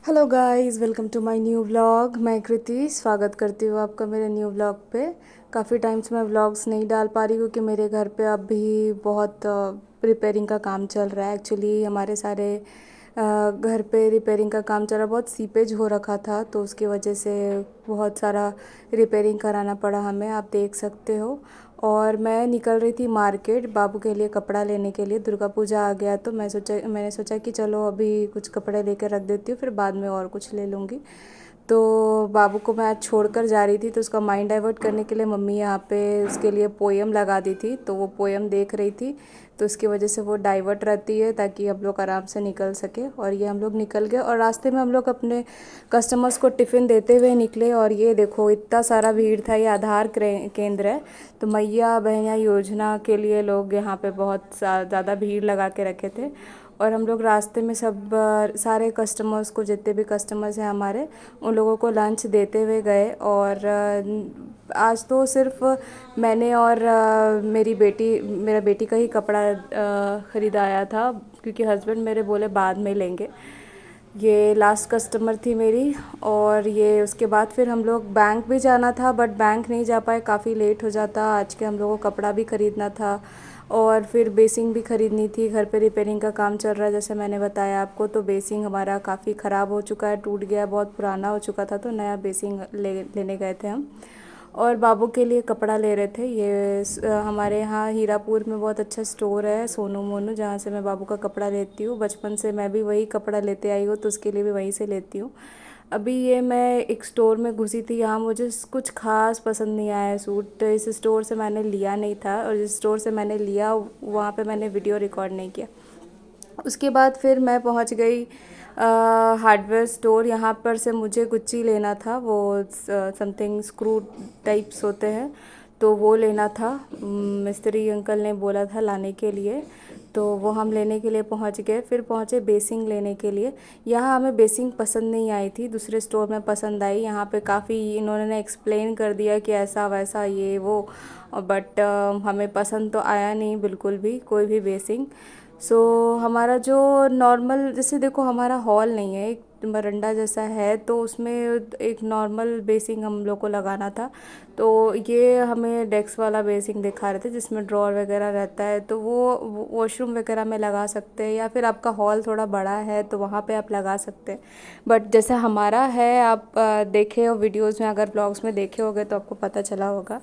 Hello guys, welcome to my new vlog. मैं कृति स्वागत करती हूँ आपका मेरे न्यू व्लॉग पे। काफ़ी टाइम से मैं व्लॉग्स नहीं डाल पा रही हूँ क्योंकि मेरे घर पे अभी बहुत रिपेयरिंग का काम चल रहा है। एक्चुअली हमारे सारे घर पे रिपेयरिंग का काम चल रहा है। बहुत सीपेज हो रखा था तो उसकी वजह से बहुत सारा रिपेयरिंग कराना पड़ा हमें, आप देख सकते हो। और मैं निकल रही थी मार्केट बाबू के लिए कपड़ा लेने के लिए। दुर्गा पूजा आ गया तो मैंने सोचा कि चलो अभी कुछ कपड़े लेकर रख देती हूँ, फिर बाद में और कुछ ले लूँगी। तो बाबू को मैं आज छोड़कर जा रही थी तो उसका माइंड डाइवर्ट करने के लिए मम्मी यहाँ पे उसके लिए पोएम लगा दी थी, तो वो पोएम देख रही थी। तो इसकी वजह से वो डाइवर्ट रहती है ताकि हम लोग आराम से निकल सके। और ये हम लोग निकल गए और रास्ते में हम लोग अपने कस्टमर्स को टिफ़िन देते हुए निकले। और ये देखो इतना सारा भीड़ था। ये आधार केंद्र है, तो मैया बहनिया योजना के लिए लोग यहाँ पे बहुत ज़्यादा भीड़ लगा के रखे थे। और हम लोग रास्ते में सब सारे कस्टमर्स को, जितने भी कस्टमर्स हैं हमारे, उन लोगों को लंच देते हुए गए। और आज तो सिर्फ मैंने और मेरा बेटी का ही कपड़ा ख़रीदाया था क्योंकि हस्बैंड मेरे बोले बाद में लेंगे। ये लास्ट कस्टमर थी मेरी। और ये उसके बाद फिर हम लोग बैंक भी जाना था बट बैंक नहीं जा पाए, काफ़ी लेट हो जाता। आज के हम लोगों को कपड़ा भी ख़रीदना था और फिर बेसिंग भी ख़रीदनी थी। घर पे रिपेयरिंग का काम चल रहा है जैसे मैंने बताया आपको। तो बेसिंग हमारा काफ़ी ख़राब हो चुका है, टूट गया, बहुत पुराना हो चुका था, तो नया बेसिंग लेने गए थे हम। और बाबू के लिए कपड़ा ले रहे थे। ये हमारे यहाँ हीरापुर में बहुत अच्छा स्टोर है सोनू मोनू, जहाँ से मैं बाबू का कपड़ा लेती हूँ। बचपन से मैं भी वही कपड़ा लेते आई हूँ तो उसके लिए भी वहीं से लेती हूँ। अभी ये मैं एक स्टोर में घुसी थी, यहाँ मुझे कुछ खास पसंद नहीं आया सूट। इस स्टोर से मैंने लिया नहीं था और जिस स्टोर से मैंने लिया वहाँ पे मैंने वीडियो रिकॉर्ड नहीं किया। उसके बाद फिर मैं पहुंच गई हार्डवेयर स्टोर। यहाँ पर से मुझे गुच्ची लेना था, वो समथिंग स्क्रू टाइप्स होते हैं तो वो लेना था। मिस्त्री अंकल ने बोला था लाने के लिए, तो वो हम लेने के लिए पहुंच गए। फिर पहुंचे बेसिंग लेने के लिए। यहाँ हमें बेसिंग पसंद नहीं आई थी, दूसरे स्टोर में पसंद आई। यहाँ पे काफ़ी इन्होंने एक्सप्लेन कर दिया कि ऐसा वैसा ये वो, बट हमें पसंद तो आया नहीं बिल्कुल भी कोई भी बेसिंग। हमारा जो नॉर्मल, जैसे देखो हमारा हॉल नहीं है, एक बरंडा जैसा है, तो उसमें एक नॉर्मल बेसिंग हम लोग को लगाना था। तो ये हमें डेस्क वाला बेसिंग दिखा रहे थे जिसमें ड्रॉर वगैरह रहता है, तो वो वॉशरूम वगैरह में लगा सकते हैं या फिर आपका हॉल थोड़ा बड़ा है तो वहाँ पे आप लगा सकते हैं। बट जैसे हमारा है, आप देखे हो वीडियोज़ में, अगर ब्लॉग्स में देखे होगे तो आपको पता चला होगा,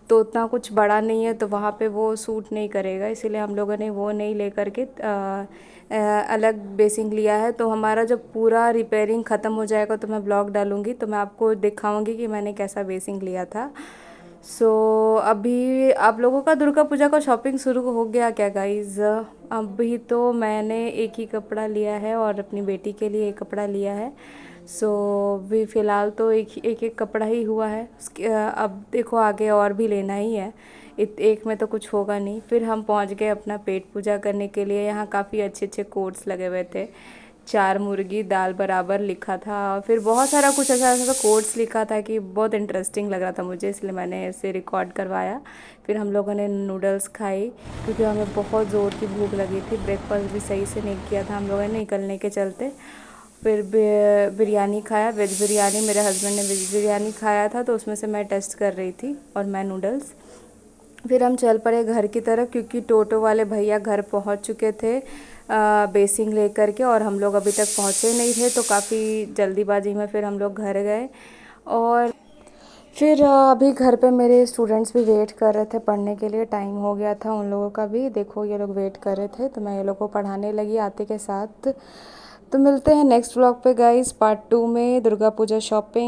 तो उतना कुछ बड़ा नहीं है तो वहाँ पे वो सूट नहीं करेगा। इसीलिए हम लोगों ने वो नहीं ले करके अलग बेसिंग लिया है। तो हमारा जब पूरा रिपेयरिंग ख़त्म हो जाएगा तो मैं ब्लॉग डालूँगी, तो मैं आपको दिखाऊँगी कि मैंने कैसा बेसिंग लिया था। अभी आप लोगों का दुर्गा पूजा का शॉपिंग शुरू हो गया क्या गाइज़? अभी तो मैंने एक ही कपड़ा लिया है और अपनी बेटी के लिए एक कपड़ा लिया है। अभी फ़िलहाल तो एक एक कपड़ा ही हुआ है। अब देखो आगे और भी लेना ही है, एक में तो कुछ होगा नहीं। फिर हम पहुंच गए अपना पेट पूजा करने के लिए। यहाँ काफ़ी अच्छे अच्छे कोट्स लगे हुए थे, 4 मुर्गी दाल बराबर लिखा था, फिर बहुत सारा कुछ ऐसा ऐसा कोट्स लिखा था कि बहुत इंटरेस्टिंग लग रहा था मुझे, इसलिए मैंने इसे रिकॉर्ड करवाया। फिर हम लोगों ने नूडल्स खाई क्योंकि हमें बहुत ज़ोर की भूख लगी थी। ब्रेकफास्ट भी सही से नहीं किया था हम लोगों ने निकलने के चलते। फिर बिरयानी खाया, वेज बिरयानी। मेरे हस्बैंड ने वेज बिरयानी खाया था तो उसमें से मैं टेस्ट कर रही थी, और मैं नूडल्स। फिर हम चल पड़े घर की तरफ क्योंकि टोटो वाले भैया घर पहुंच चुके थे बेसिंग लेकर के, और हम लोग अभी तक पहुंचे नहीं थे, तो काफ़ी जल्दीबाजी में फिर हम लोग घर गए। और फिर अभी घर पे मेरे स्टूडेंट्स भी वेट कर रहे थे पढ़ने के लिए, टाइम हो गया था उन लोगों का भी। देखो ये लोग वेट कर रहे थे तो मैं ये लोग को पढ़ाने लगी आते के साथ। तो मिलते हैं नेक्स्ट व्लॉग पे गाइस, पार्ट 2 में, दुर्गा पूजा शॉपिंग।